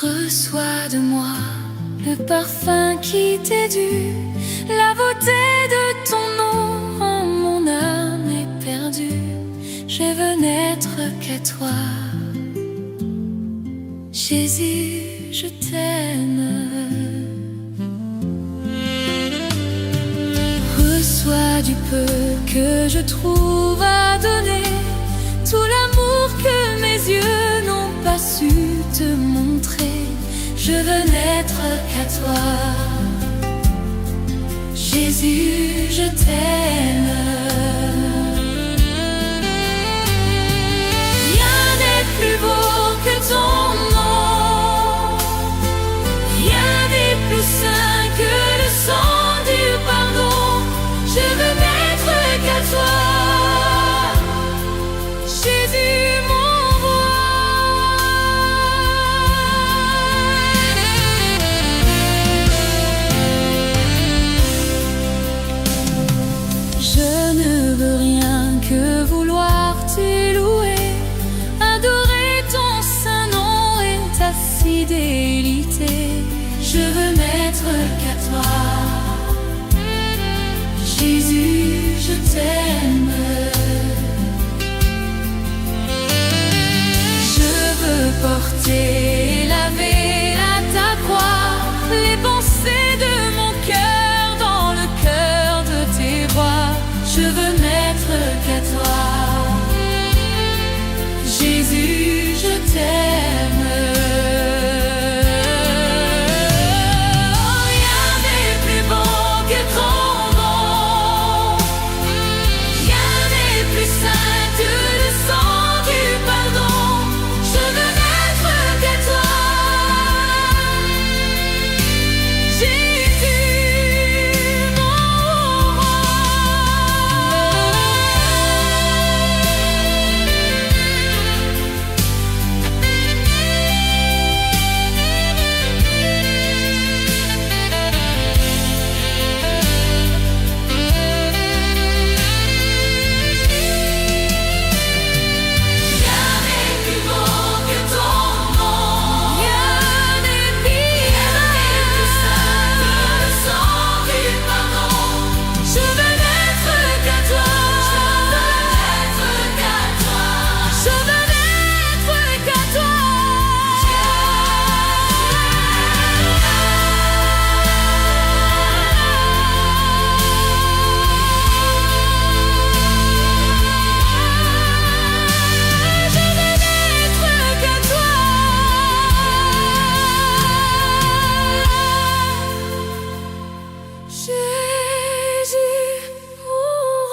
Reçois de moi le parfum qui t'est dû, la beauté de ton nom en mon âme est perdue. Je veux n'être qu'à toi, Jésus, je t'aime. toi du peu que je trouve à donner, tout l'amour que mes yeux n'ont pas su te montrer. Je veux n'être qu'à toi. Jésus, je t'aime. Rien n'est plus beau que ton nom. Rien n'est plus saint que le sang du pardon. Je veux n'être qu'à toi. Jésus, mon roi. Je ne veux rien que vouloir t'élouer, adorer ton saint nom et ta fidélité. Je veux n'être qu'à toi. Jésus, je t'aime. Je veux porter et laver à ta croix les pensées de mon cœur dans le cœur de tes rois. Je veux n'être qu'à toi. Jésus, je t'aime. Rien n'est plus beau que ton nom. Rien n'est plus saint que le sang du pardon. Je veux n'être qu'à toi. Jésus, mon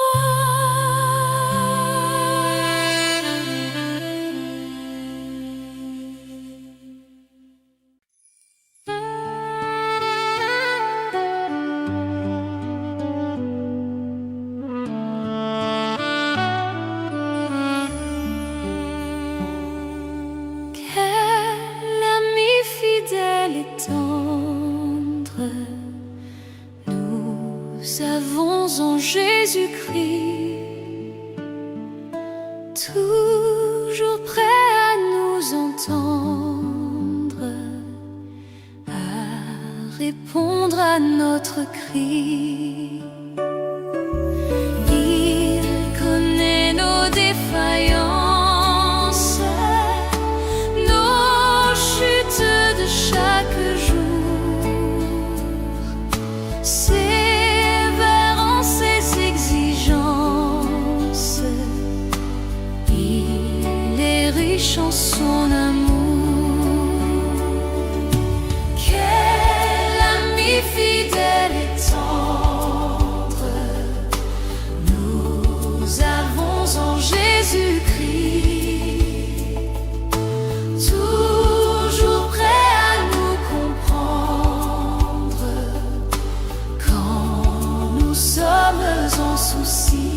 roi. Quel ami fidèle et tendre nous avons en Jésus-Christ, toujours prêt à nous entendre, à répondre à notre cri. Il connaît nos défaillances, nos chutes de chaque jour, sévère en ses exigences. Il est riche en son amour. Quel ami fidèle et tendre nous avons en Jésus-Christ, toujours prêt à nous comprendre quand nous sommes en souci.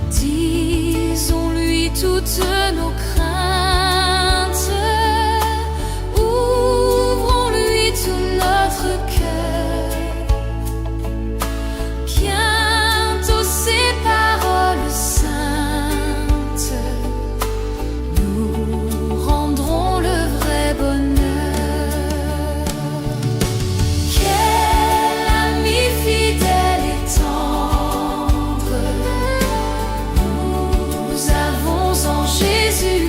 Disons-lui toutes nos craintes, ouvrons-lui tout notre cœur. Bientôt ses paroles saintes nous rendront le vrai bonheur. Quel ami fidèle et tendre nous avons en Jésus.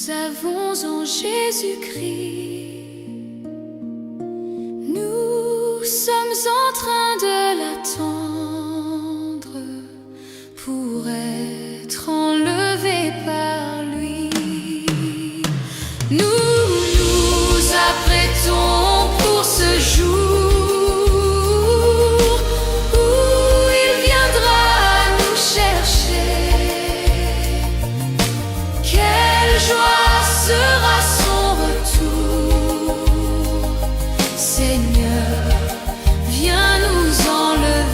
avons en Jésus-Christ. Nous sommes en train de l'attendre pour être enlevés par lui. Nous nous apprêtons pour ce jour où il viendra nous chercher. Quelle joie sera son retour. Seigneur, viens nous enlever.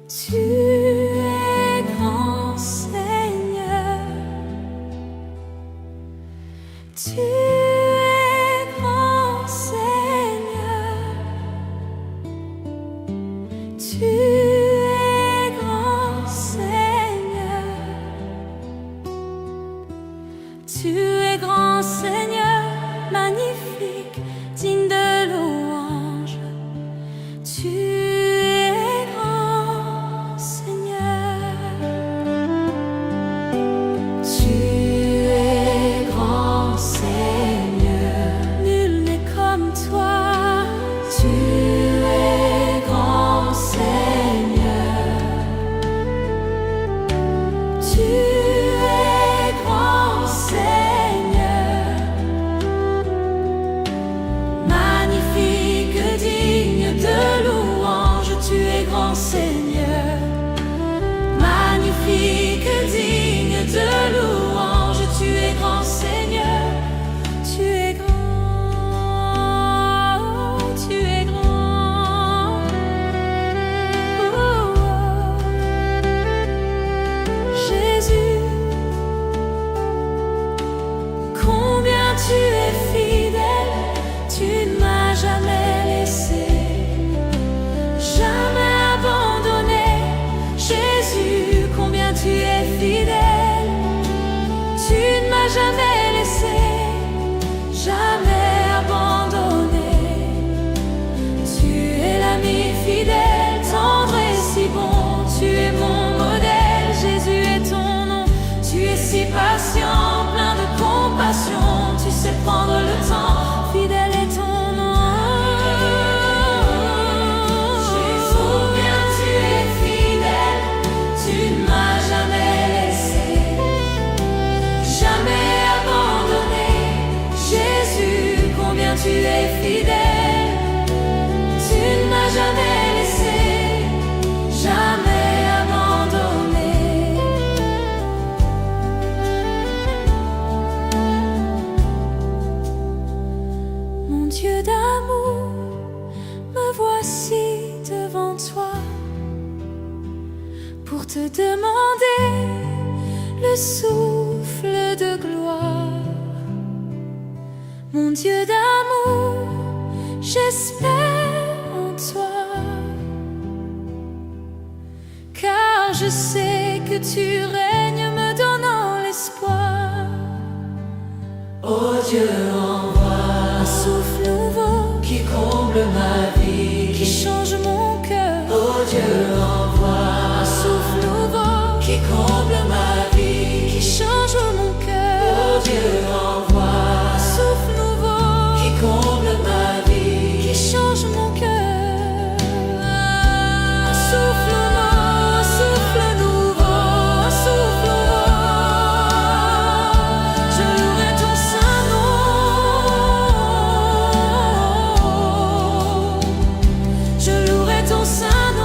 Tu es grand, Seigneur. Tu es grand, Seigneur. Tu es grand, Seigneur. Tu es grand, Seigneur, magnifique, digne de louange. Tu es grand, Seigneur. Tu es grand, Seigneur. Nul n'est comme toi. Tu es grand, Seigneur. Tu es grand, Seigneur. Magnifique, digne de louange. Tu es grand, Seigneur. Magnifique, digne de louange. Tu es grand, Seigneur. Tu es grand. Tu es grand. Oh, oh. Jésus, combien tu es fidèle. Tu ne m'as jamais laissé, jamais abandonné. Jésus, combien tu es fidèle. Tu ne m'as jamais laissé, jamais abandonné. Tu es l'ami fidèle, tendre et si bon. Tu es mon modèle, Jésus est ton nom. Tu es si patient, plein de compassion. Tu sais prendre le temps, fidèle est ton nom. Jésus, combien tu es fidèle. Tu ne m'as jamais laissé, jamais abandonné. Jésus, combien tu es fidèle. Tu ne m'as jamais laissé, jamais abandonné. Mon Dieu d'amour, me voici devant toi pour te demander le souffle de gloire. Mon Dieu d'amour, j'espère en toi, car je sais que tu règnes me donnant l'espoir. Oh Dieu, envoie un souffle nouveau qui comble ma vie, qui change mon cœur. Oh Dieu, envoie un souffle nouveau qui comble ma vie, qui change mon cœur. Oh Dieu, envoie un souffle nouveau qui comble ma vie, qui change mon cœur. Un souffle nouveau, un souffle nouveau. Je louerai ton saint nom. Je louerai ton saint nom.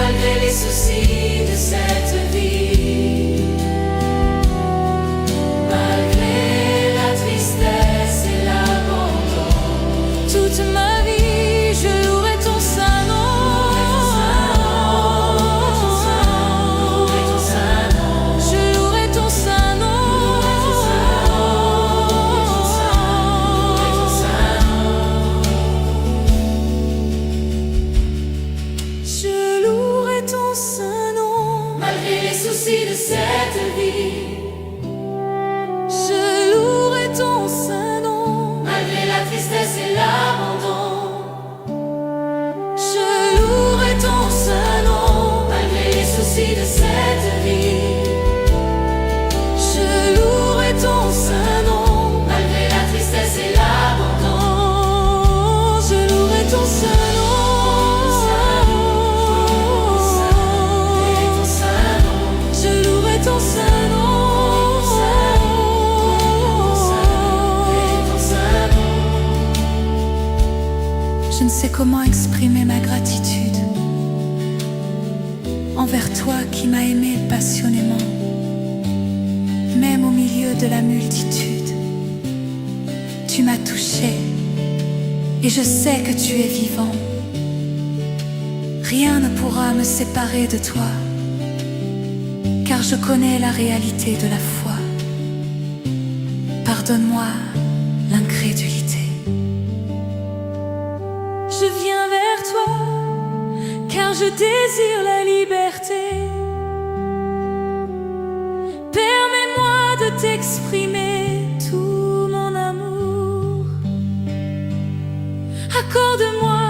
malgré les soucis de cette vie, malgré la tristesse et l'abandon, toute ma vie je louerai ton saint nom. Je louerai ton saint nom. Je louerai ton saint nom. Malgré les soucis de cette vie, je louerai ton saint nom. Malgré la tristesse et l'abandon, je louerai ton saint nom. Malgré les soucis de cette vie, je louerai ton saint nom. Malgré la tristesse et l'abandon, je louerai ton saint nom. Je louerai ton saint nom. Je ne sais comment exprimer ma gratitude envers toi qui m'as aimé passionnément, même au milieu de la multitude. Tu m'as touché et je sais que tu es vivant. Rien ne pourra me séparer de toi, car je connais la réalité de la foi. Pardonne-moi l'incrédulité. Je viens vers toi, car je désire la liberté. Permets-moi de t'exprimer tout mon amour. Accorde-moi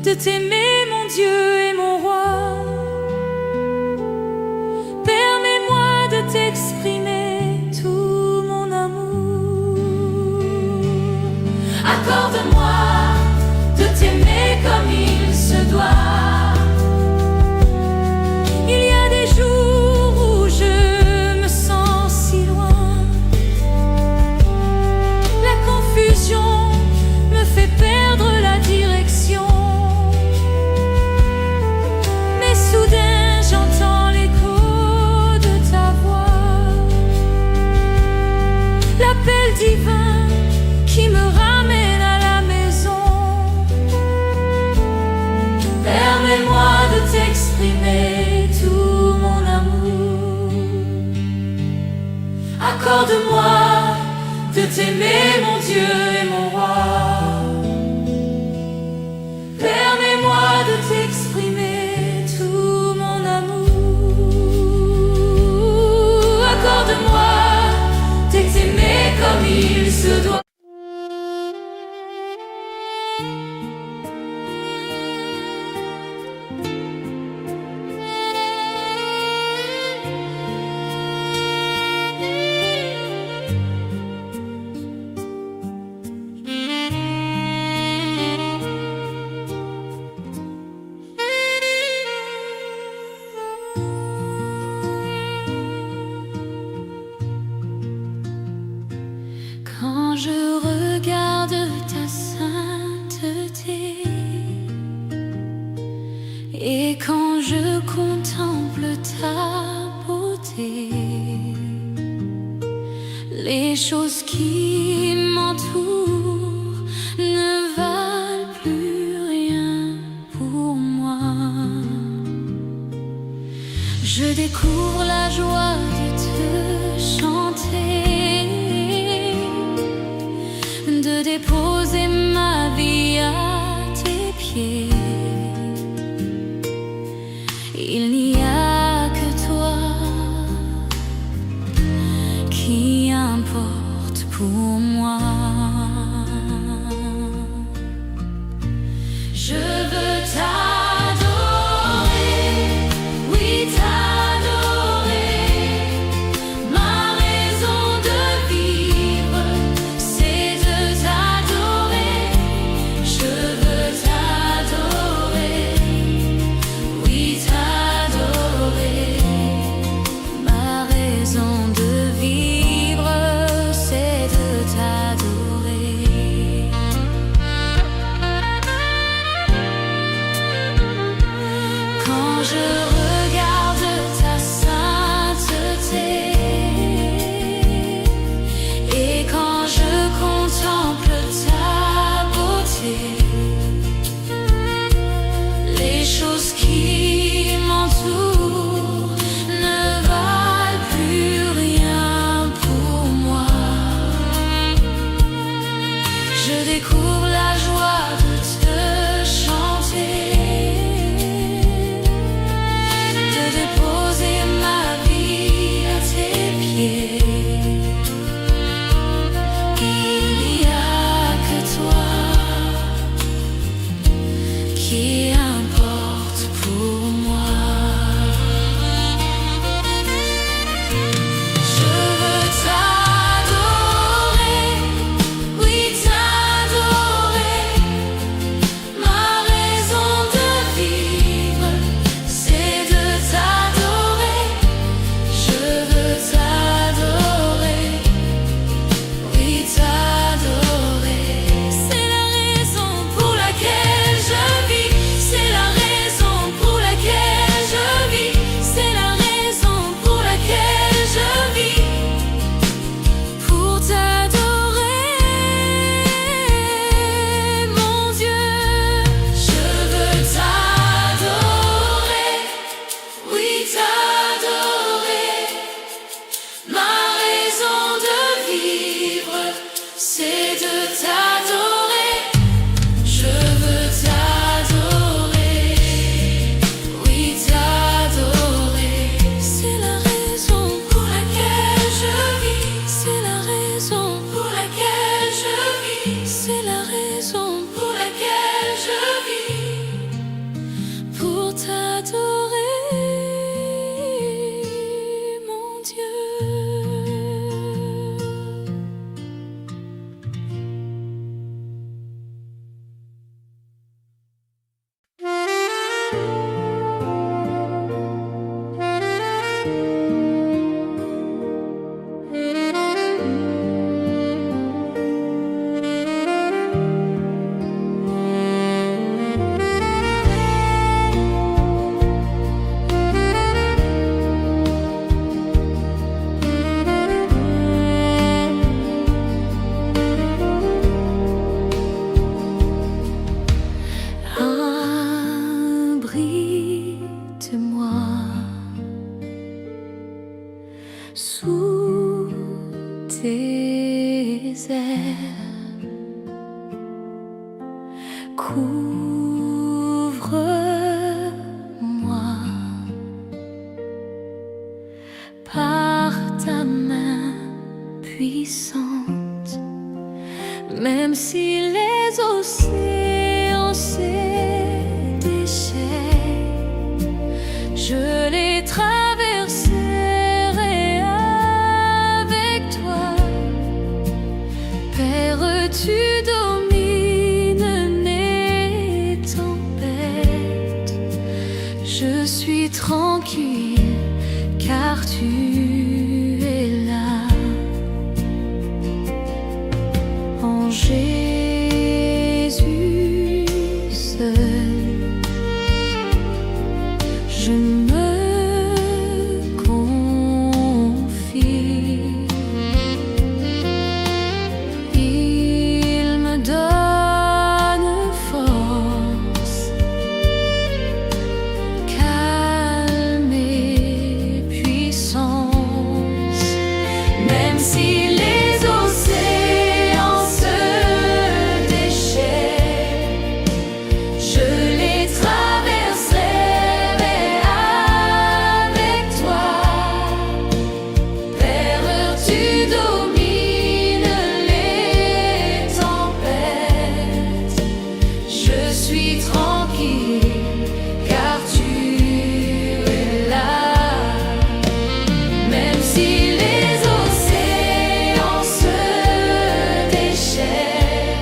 de t'aimer, mon Dieu et mon roi. Permets-moi de t'exprimer tout mon amour. Accorde-moi de t'aimer comme il se doit. Il y a des jours où je me sens si loin. La confusion me fait perdre la direction. Mais soudain j'entends l'écho de ta voix, l'appel divin qui me ramène à la maison. Permets-moi de t'exprimer tout mon amour. Accorde-moi de t'aimer, mon Dieu et mon roi. Permets-moi de t'exprimer tout mon amour. Accorde-moi de t'aimer comme il se doit. Quand je regarde ta sainteté et quand je contemple ta beauté, les choses qui m'entourent ne valent plus rien pour moi. Je découvre la joie de te chanter, de déposer ma vie à tes pieds. Il n'y a que toi qui importe pour moi. Je veux t'adorer, oui t'adorer. Ma raison de vivre, c'est de t'adorer. Je veux t'adorer, oui t'adorer. Ma raison de vivre, c'est de t'adorer. Sous tes ailes, couvre-moi par ta main puissante, même si les océans se déchaînent, je les traverserai avec toi. Père, tu domines les tempêtes, je suis tranquille car tu es là. En Jésus seul, je me confie. Il me donne force, calme et puissance, même si les océans se déchaînent, je les traverserai avec toi. Père, tu domines les tempêtes, je suis tranquille car tu es là. Même si les océans se déchaînent,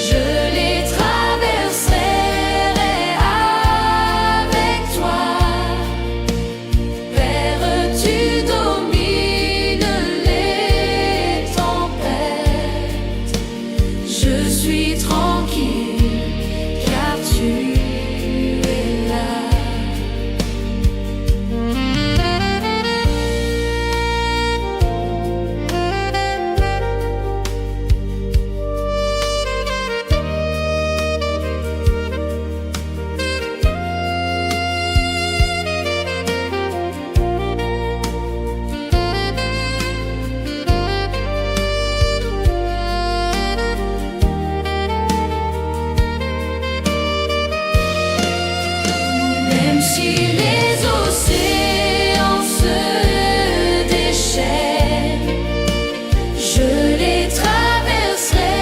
je les traverserai avec toi. Père, tu domines les tempêtes, je suis tranquille car tu es là. Même si les océans se déchaînent, je les traverserai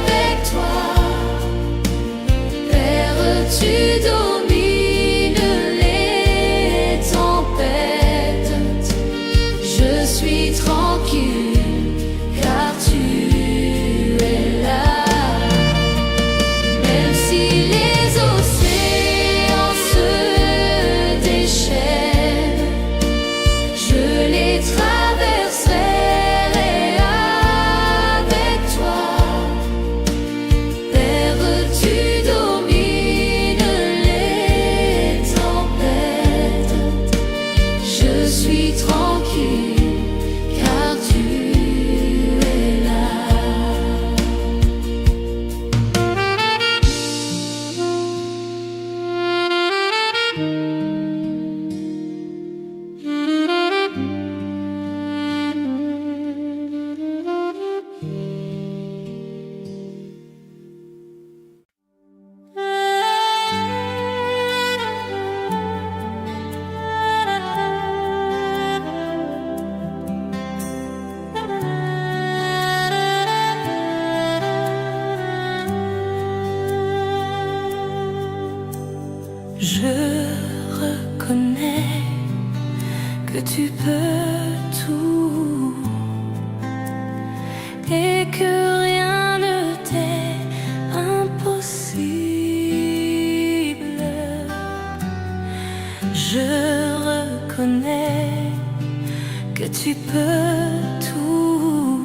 avec toi. Père, tu domines les tempêtes, je suis tranquille car tu es là. Même si les océans se déchaînent, je les traverserai avec toi. Père, tu domines les tempêtes, je suis tranquille car tu es là. Je reconnais que tu peux tout et que rien ne t'est impossible. tu peux tout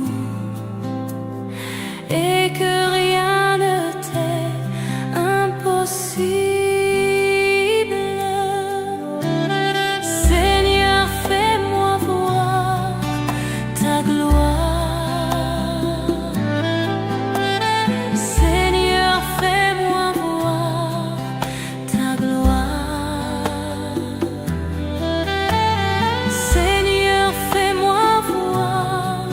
et que rien ne t'est impossible. Seigneur, fais-moi voir ta gloire. Seigneur, fais-moi voir ta gloire. Seigneur, fais-moi voir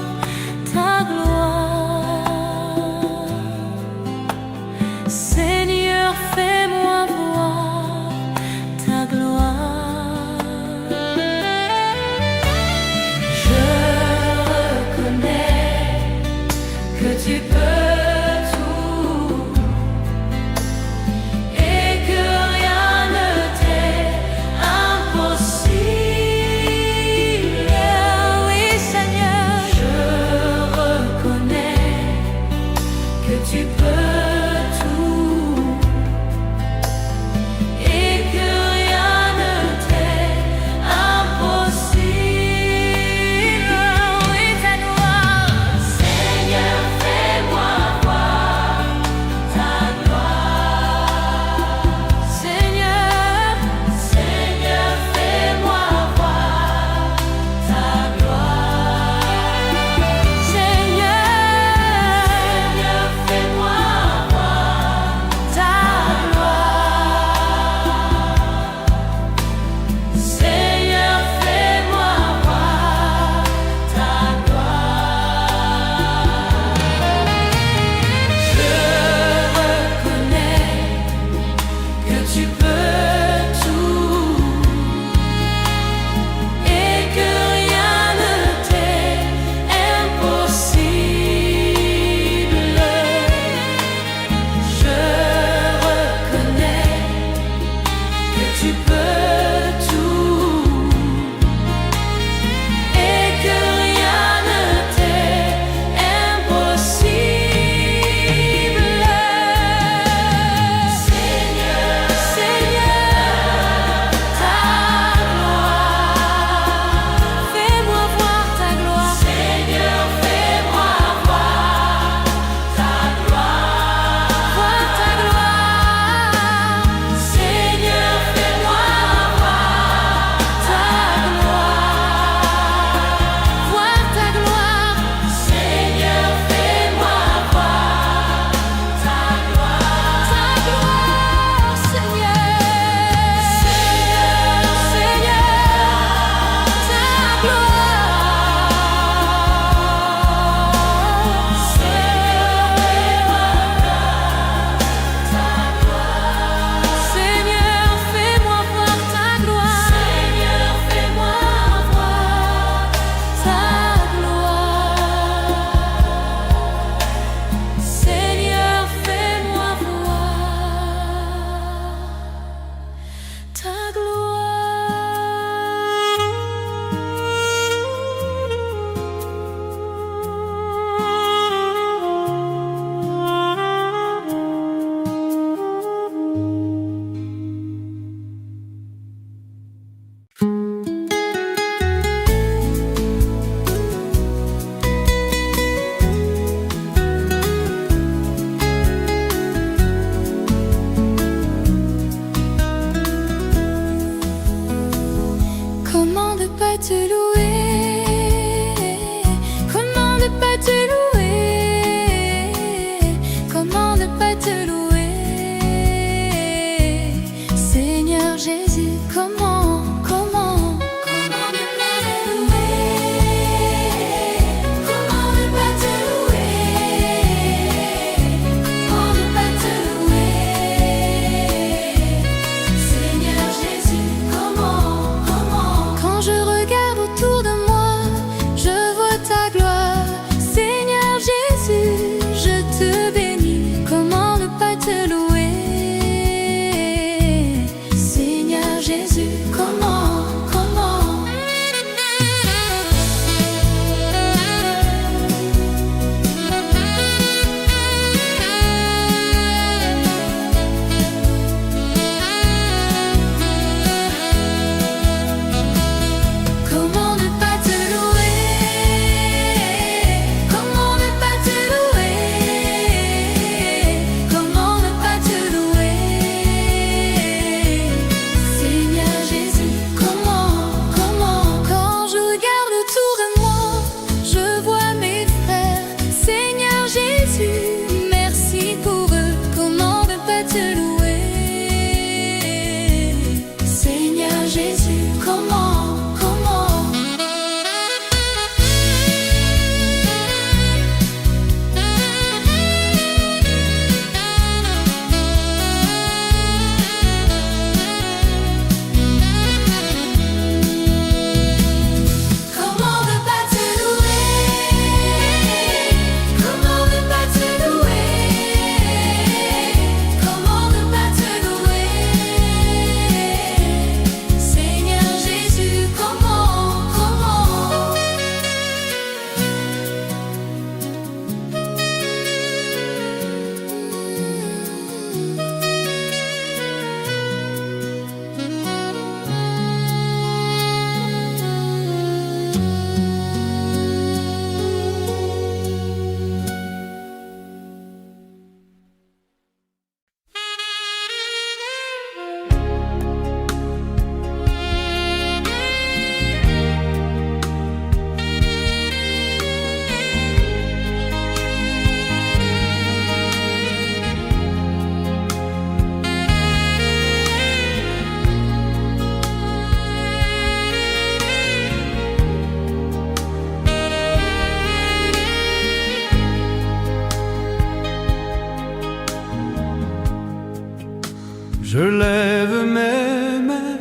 Je lève mes mains,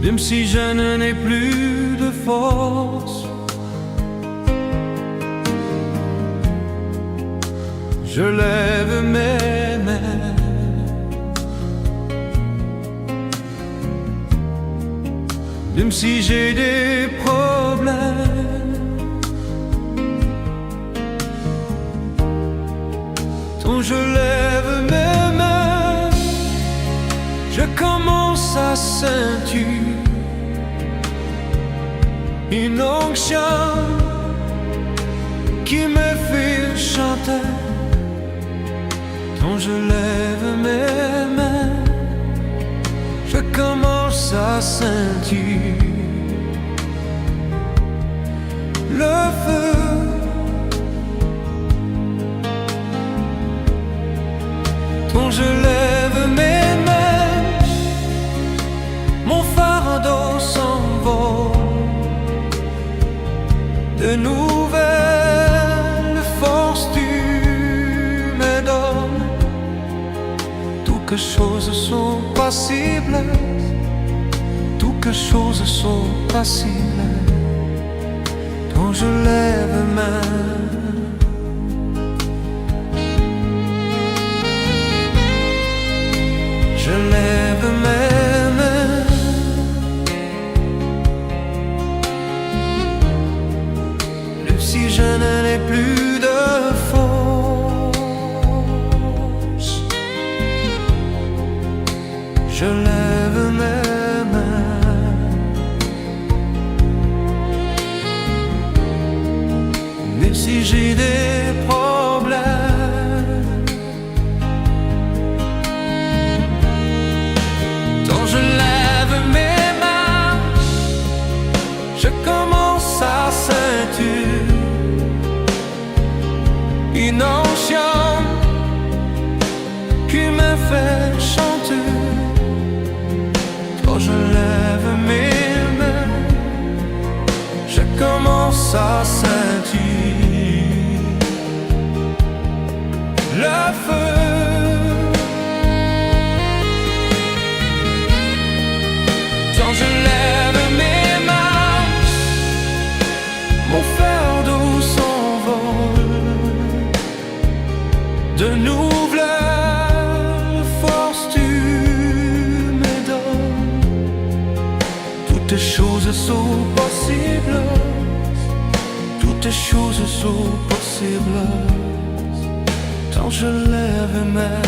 même si je n'ai plus de force. Je lève mes mains, même si j'ai des problèmes. Quand je lève mes mains, je commence à sentir une onction qui me fait chanter. Quand je lève mes mains, je commence à sentir le feu. Quand je lève mes mains, mon fardeau s'envole. De nouvelles forces tu me donnes. Toutes choses sont possibles, toutes choses sont possibles. Quand je lève mes mains, je lève mes mains, même si je n'ai plus de force. Je lève mes mains, même si j'ai des problèmes. Quand je lève mes mains, je commence à sentir une onction qui me fait chanter. Quand je lève mes mains, je commence à sentir le feu. Quand je lève mes mains, mon fardeau s'envole. De nouvelles forces tu me donnes. Toutes choses sont possibles, toutes choses sont possibles. Quand je lève mes mains.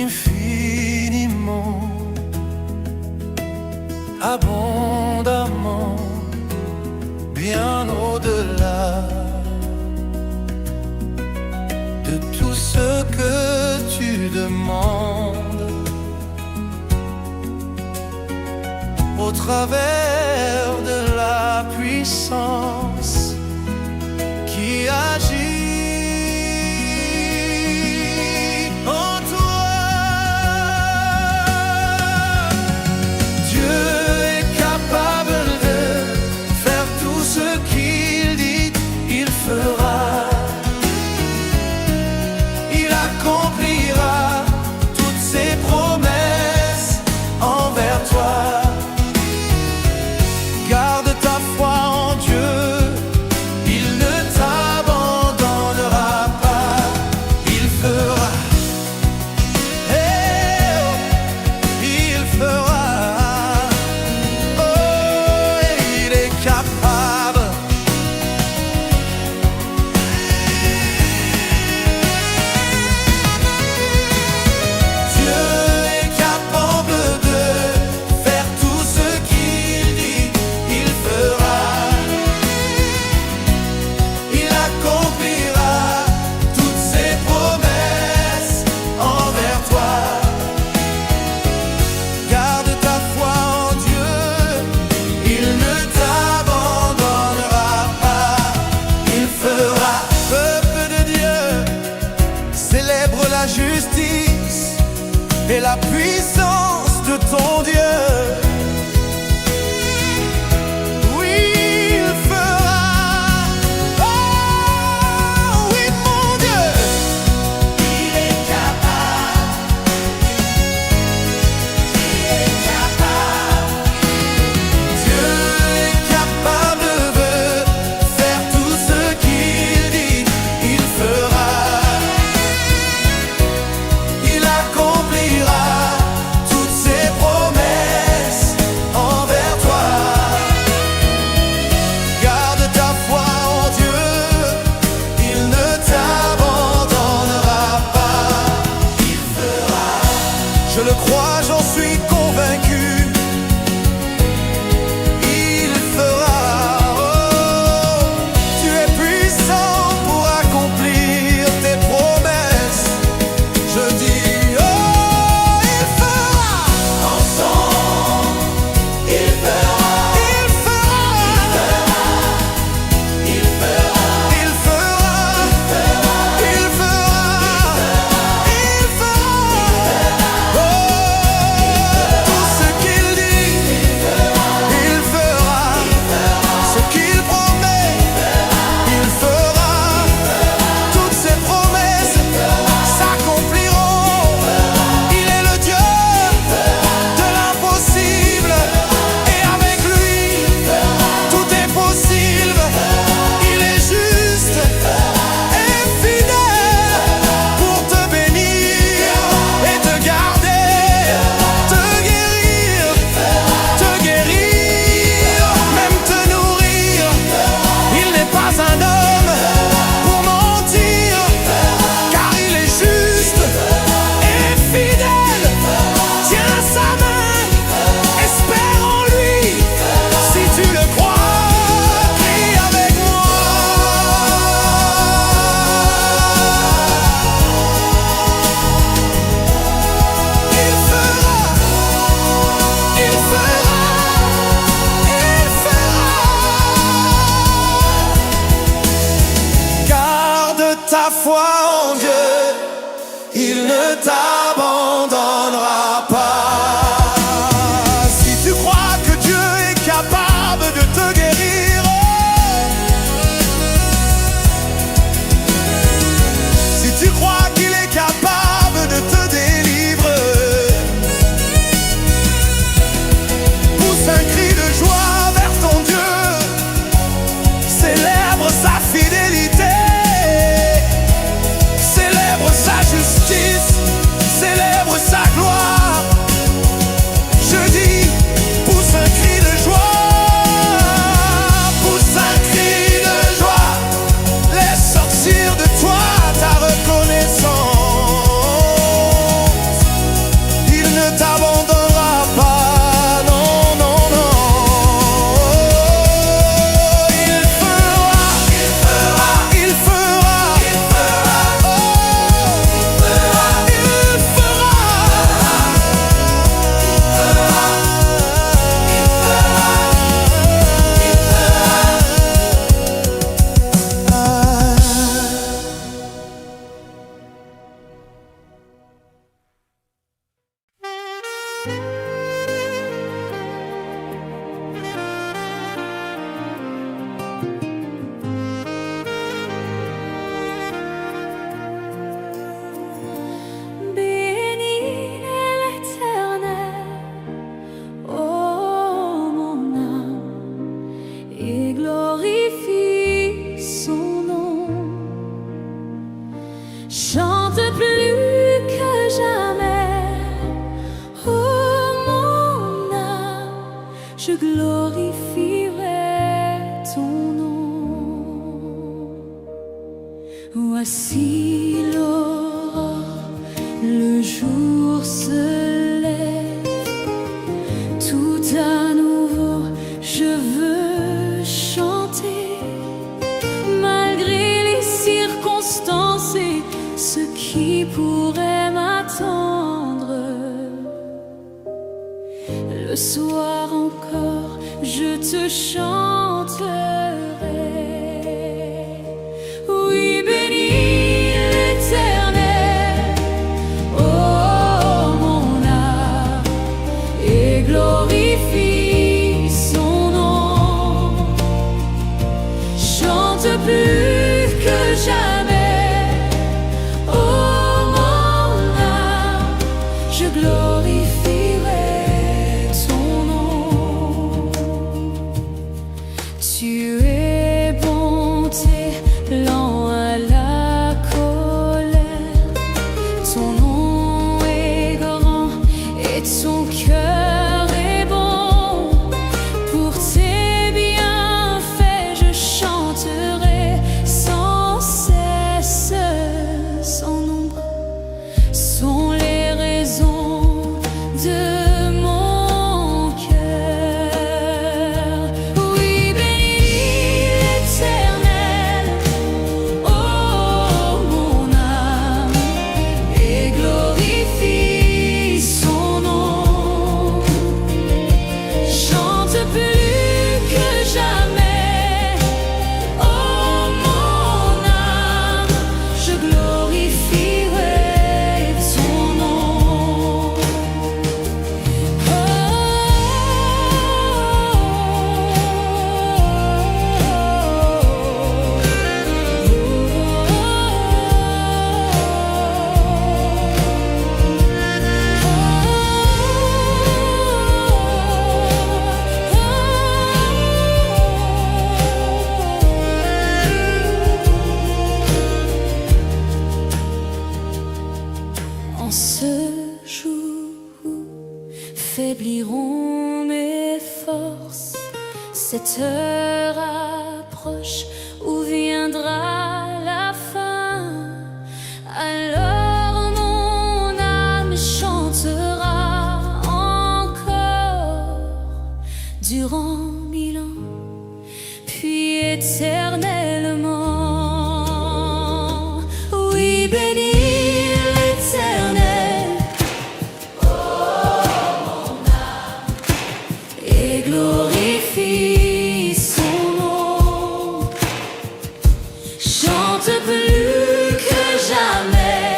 Infiniment, abondamment, bien au-delà de tout ce que tu demandes. Au travers de la puissance qui agit Garde ta foi en Dieu. et la puissance de ton Dieu. Je le crois, j'en suis convaincu. Il fera. Oh, tu es puissant pour accomplir tes promesses. Je dis, oh, il fera. Ensemble, il fera. Il fera. Il fera. Il fera. Il fera. Il fera. Tout ce qu'il dit, il fera. Ce qu'il promet, il fera. Toutes ses promesses s'accompliront. Il est le Dieu de l'impossible, et avec lui tout est possible. Il est juste et fidèle pour te bénir et te garder, te guérir, même te nourrir. Il n'est pas un homme pour mentir, car il est juste et fidèle. Tiens sa main, espère en lui. Si tu le crois, crie avec moi. Il fera, il fera, il fera. Garde ta foi en Dieu, il ne t'abandonnera pas. Si tu crois que Dieu est capable de te guérir, si tu crois qu'il est capable de te délivrer, pousse un cri de joie vers ton Dieu, célèbre sa fidélité, célèbre sa justice, célèbre sa gloire. Je dis, pousse un cri de joie, pousse un cri de joie, laisse sortir de toi ta reconnaissance. Il ne t'abandonnera pas, non, non, non. Il fera, il fera, il fera, il fera, oh, il fera. Bénis l'Éternel, ô mon âme, et glorifie son nom. Chante plus que jamais, ô mon âme, je glorifierai ton nom. Voici l'aurore, le jour se lève, tout à nouveau je veux chanter, malgré les circonstances et ce qui pourrait m'attendre. Le soir encore, je te chanterai. Oui, bénis l'Éternel, oh mon glorifie son nom. Chante plus que jamais, oh mon âme, je glorifierai ton nom. Tu es bonté, lent à la colère, ton nom est grand et ton cœur est bon. Pour tes bienfaits je chanterai sans cesse. Sans nombre sont les raisons de mon cœur. Oui, bénis l'Éternel, oh mon âme, et glorifie son nom. Chante plus que jamais, oh mon âme, je glorifierai ton nom. En ce jour où faibliront mes forces, cette heure approche où viendra la fin. Alors mon âme chantera encore durant 1000 ans, puis éternellement. Oui, bénis l'Éternel, et glorifie son nom. Chante plus que jamais,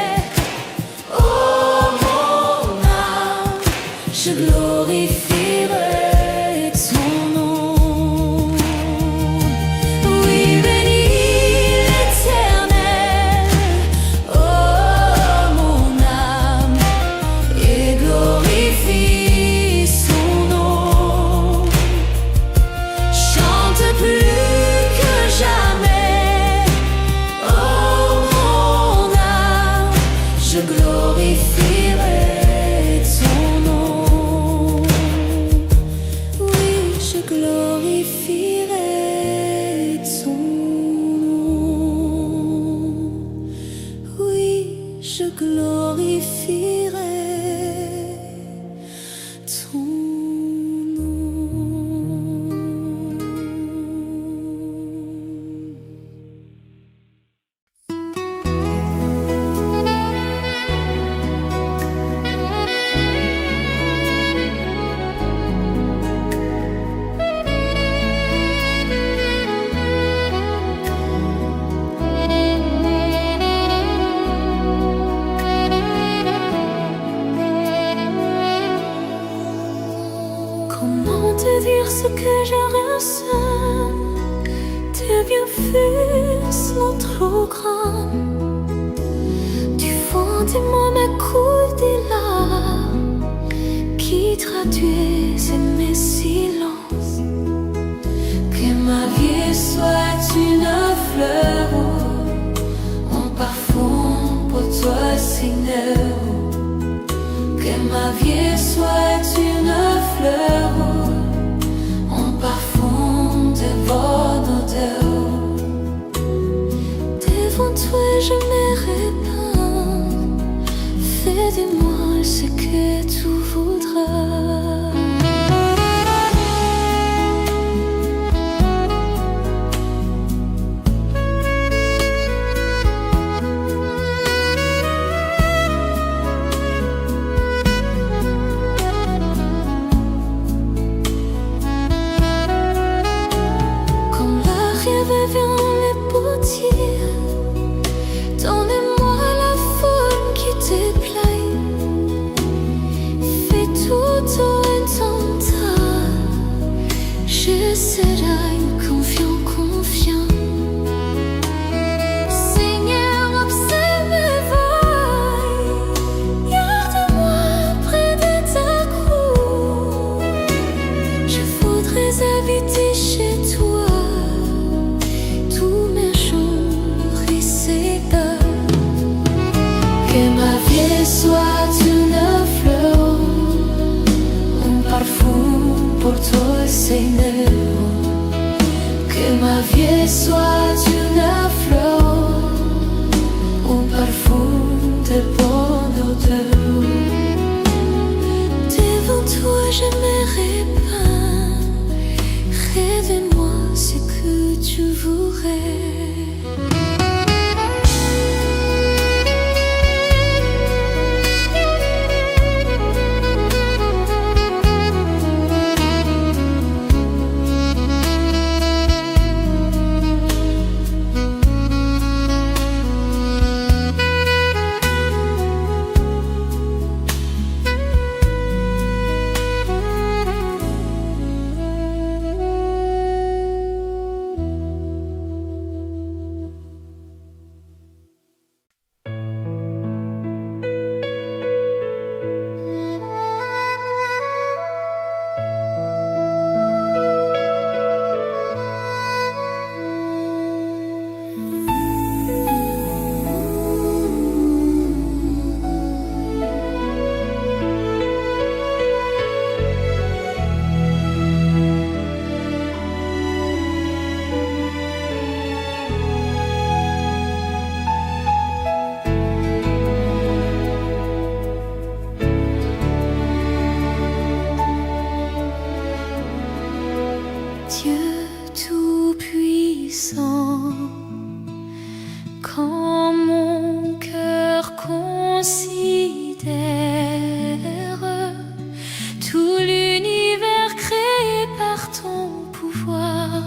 oh mon âme, je glorifierai ton nom. Oui, bénis l'Éternel, oh mon âme, et glorifie son nom. Chante plus que jamais, oh mon âme, je glorifierai ton nom. Oui, je glorifierai ton nom. Oui, je glorifierai ton nom. Comment te dire ce que je ressens? Tes bienfaits sont trop grands. Du fond de moi m'écoulent des larmes qui traduisent mes silences. Que ma vie soit une fleur, un parfum pour toi, Seigneur. Que ma vie soit une fleur, un parfum de bonne odeur. Devant toi je me répands, fais de moi ce que tu voudras. Seigneur, que ma vie soit une fleur, un parfum de bonne odeur. Devant toi je me répands, révèle-moi ce que tu voudrais. Dieu tout-puissant, quand mon cœur considère tout l'univers créé par ton pouvoir,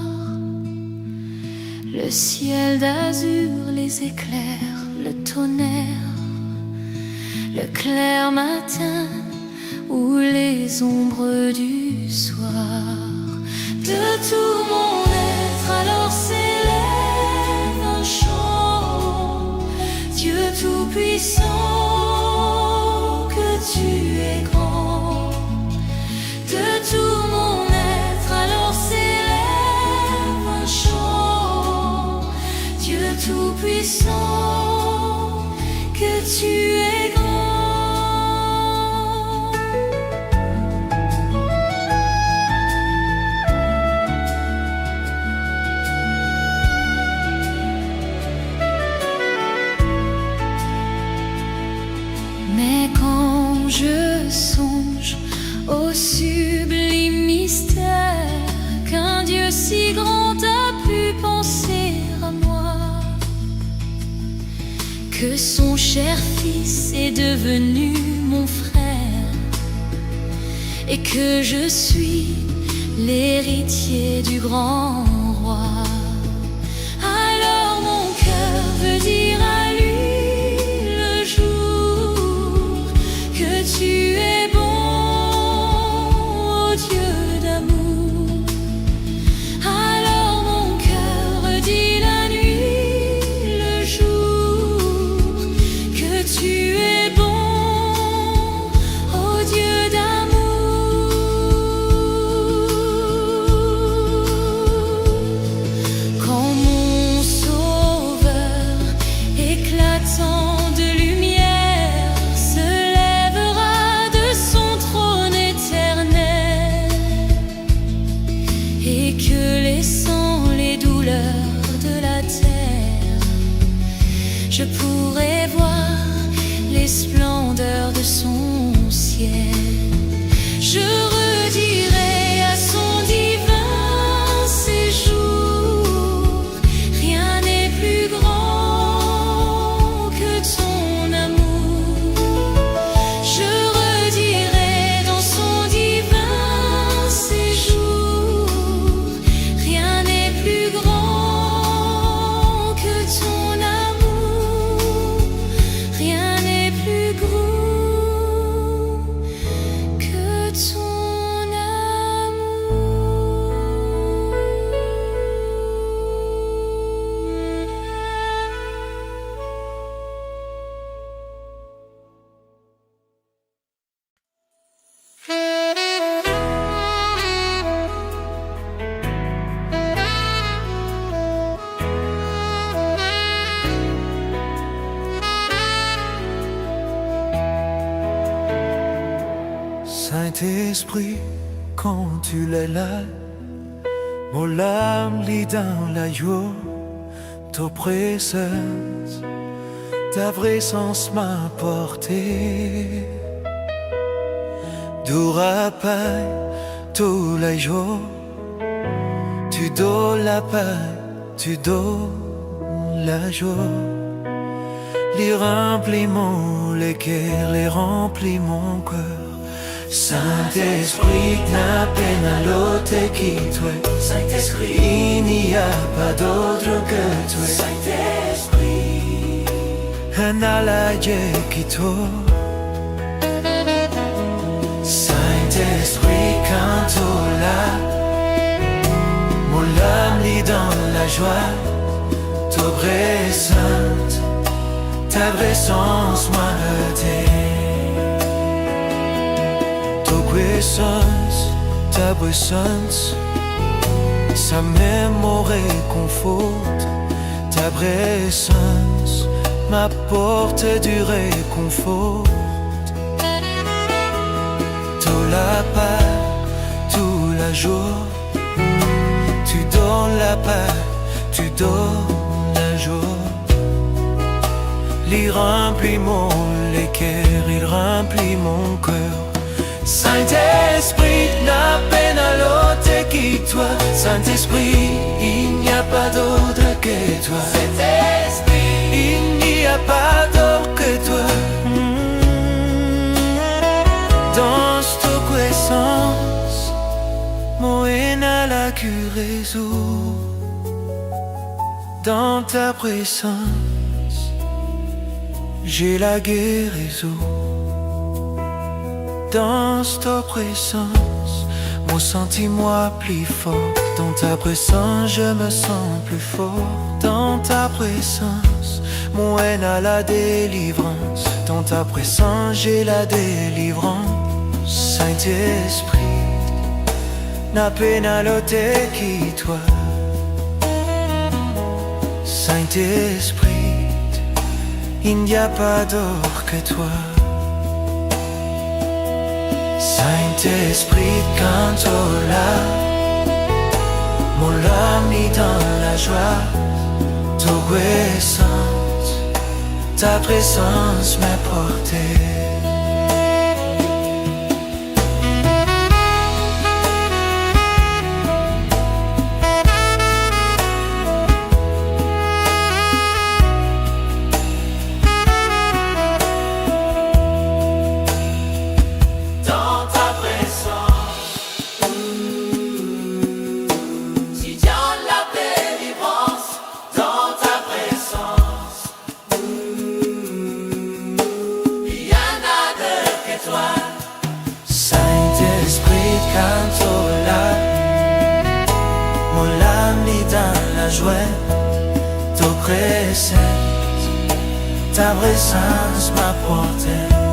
le ciel d'azur, les éclairs, le tonnerre, le clair matin ou les ombres du soir. De tout mon être alors s'élève un chant. Dieu tout-puissant, que tu es grand. De tout mon être alors s'élève un chant. Dieu tout-puissant, que tu es grand. Mais quand je songe au sublime mystère qu'un Dieu si grand a pu penser à moi, que son cher fils est devenu mon frère et que je suis l'héritier du grand roi, alors mon cœur veut dire à lui tu es bon, oh Dieu d'amour. Alors mon cœur dit la nuit, le jour, que tu es bon, oh Dieu d'amour. Quand mon sauveur éclatant de lumière se et que laissant les douleurs de la terre, je pourrais voir les splendeurs de son ciel. Je redirai à son divin séjour, rien n'est plus grand que ton amour. Je redirai dans son divin séjour, rien n'est plus grand que ton amour, rien n'est plus grand que ton Saint-Esprit, quand tu es là, Mon âme lit dans la joie, ta présence, ta présence m'a porté. D'ourapaille, tous les jours, tu donnes la paix, tu donnes la joie. Les remplis les cœurs, les remplis mon cœur. Saint-Esprit, n'a peine à l'autre qui toi. Saint-Esprit, il n'y a pas d'autre que toi. Saint-Esprit, un allié qui toi. Saint-Esprit, quand tu là, mon âme lit dans la joie. Ta présence, ta présence m'a heurté. Ta présence, ça même au réconforte. Ta présence m'apporte du réconfort. Tout la paix, tout la joie, tu donnes la paix, tu donnes la joie. Il remplit les cœurs, il remplit mon cœur. Saint-Esprit, n'a peine à l'autre qui toi. Saint-Esprit, il n'y a pas d'autre que toi. Saint-Esprit, il n'y a pas d'autre que toi. Dans ta puissance, mon haine à la guérison. Dans ta présence, j'ai la guérison. Dans ta présence, mon sentiment plus fort. Dans ta présence, je me sens plus fort. Dans ta présence, mon haine a la délivrance. Dans ta présence, j'ai la délivrance. Saint-Esprit, n'a peine à l'ôter qui toi. Saint-Esprit, il n'y a pas d'autre que toi. Saint-Esprit, quand tu là, mon âme est dans la joie. Ta présence, ta présence m'a porté. Saint-Esprit, quand tu là, mon âme est dans la joie. Ta présence m'a porté.